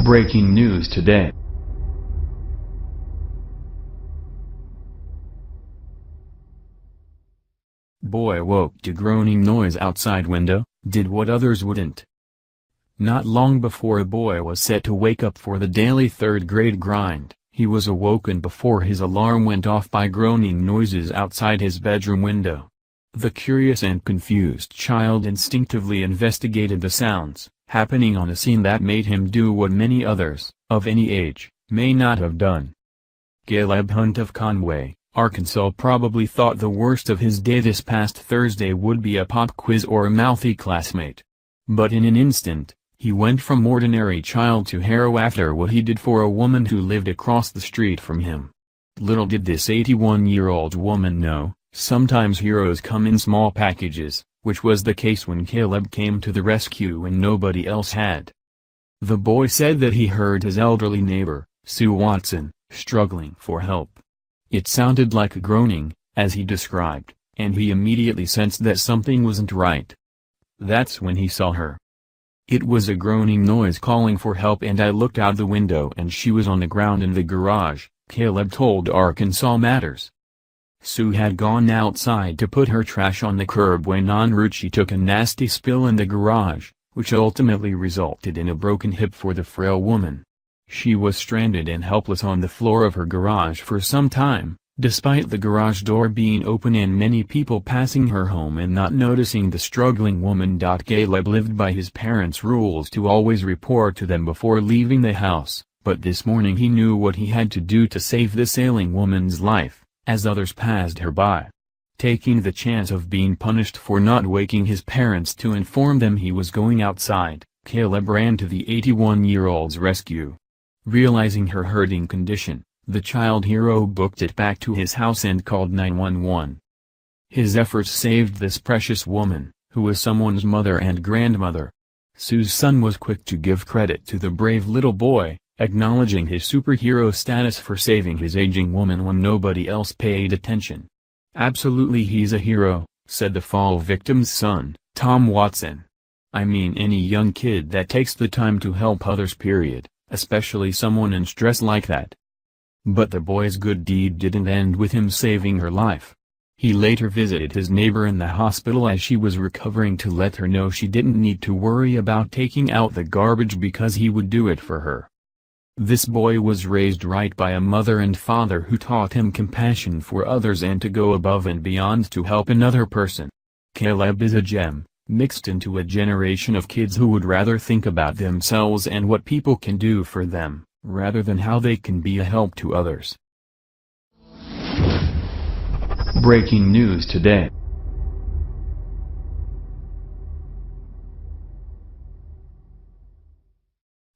Breaking news today. Boy woke to groaning noise outside window, did what others wouldn't. Not long before a boy was set to wake up for the daily third-grade grind, he was awoken before his alarm went off by groaning noises outside his bedroom window. The curious and confused child instinctively investigated the sounds, happening on a scene that made him do what many others, of any age, may not have done. Caleb Hunt of Conway, Arkansas probably thought the worst of his day this past Thursday would be a pop quiz or a mouthy classmate. But in an instant, he went from ordinary child to hero after what he did for a woman who lived across the street from him. Little did this 81-year-old woman know, sometimes heroes come in small packages, which was the case when Caleb came to the rescue when nobody else had. The boy said that he heard his elderly neighbor, Sue Watson, struggling for help. It sounded like a groaning, as he described, and he immediately sensed that something wasn't right. That's when he saw her. It was a groaning noise calling for help, and I looked out the window and she was on the ground in the garage, Caleb told Arkansas Matters. Sue had gone outside to put her trash on the curb when en route she took a nasty spill in the garage, which ultimately resulted in a broken hip for the frail woman. She was stranded and helpless on the floor of her garage for some time, despite the garage door being open and many people passing her home and not noticing the struggling woman. Caleb lived by his parents' rules to always report to them before leaving the house, but this morning he knew what he had to do to save this ailing woman's life, as others passed her by. Taking the chance of being punished for not waking his parents to inform them he was going outside, Caleb ran to the 81-year-old's rescue. Realizing her hurting condition, the child hero booked it back to his house and called 911. His efforts saved this precious woman, who was someone's mother and grandmother. Sue's son was quick to give credit to the brave little boy, acknowledging his superhero status for saving his aging woman when nobody else paid attention. "Absolutely, he's a hero," said the fall victim's son, Tom Watson. "I mean, any young kid that takes the time to help others, period, especially someone in stress like that." But the boy's good deed didn't end with him saving her life. He later visited his neighbor in the hospital as she was recovering to let her know she didn't need to worry about taking out the garbage because he would do it for her. This boy was raised right by a mother and father who taught him compassion for others and to go above and beyond to help another person. Caleb is a gem, mixed into a generation of kids who would rather think about themselves and what people can do for them, rather than how they can be a help to others. Breaking news today.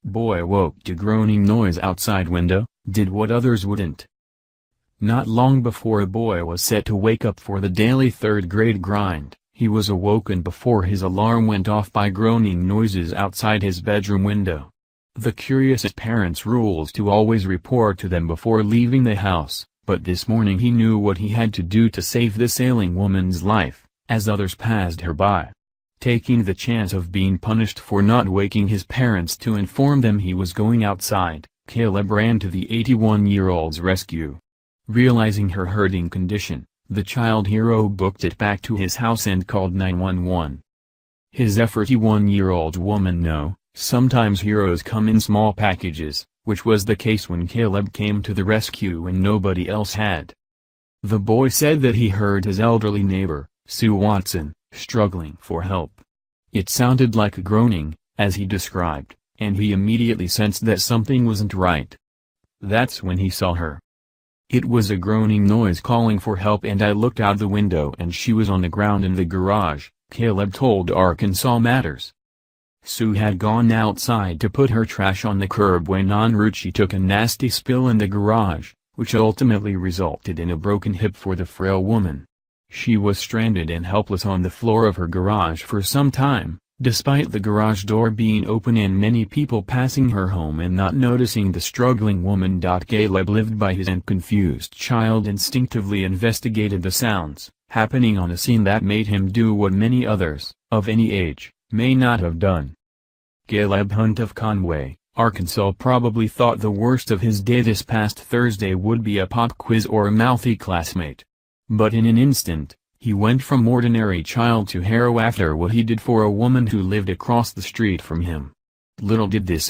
Boy woke to groaning noise outside window, did what others wouldn't. Not long before a boy was set to wake up for the daily third-grade grind, he was awoken before his alarm went off by groaning noises outside his bedroom window. The curious parents' rules to always report to them before leaving the house, but this morning he knew what he had to do to save this ailing woman's life, as others passed her by. Taking the chance of being punished for not waking his parents to inform them he was going outside, Caleb ran to the 81-year-old's rescue. Realizing her hurting condition, the child hero booked it back to his house and called 911. His effort. 81-year-old woman know, sometimes heroes come in small packages, which was the case when Caleb came to the rescue when nobody else had. The boy said that he heard his elderly neighbor, Sue Watson, struggling for help. It sounded like a groaning, as he described, and he immediately sensed that something wasn't right. That's when he saw her. It was a groaning noise calling for help, and I looked out the window and she was on the ground in the garage, Caleb told Arkansas Matters. Sue had gone outside to put her trash on the curb when en route she took a nasty spill in the garage, which ultimately resulted in a broken hip for the frail woman. She was stranded and helpless on the floor of her garage for some time, despite the garage door being open and many people passing her home and not noticing the struggling woman. Caleb lived by his and confused child instinctively investigated the sounds, happening on a scene that made him do what many others, of any age, may not have done. Caleb Hunt of Conway, Arkansas probably thought the worst of his day this past Thursday would be a pop quiz or a mouthy classmate. But in an instant, he went from ordinary child to hero after what he did for a woman who lived across the street from him. Little did this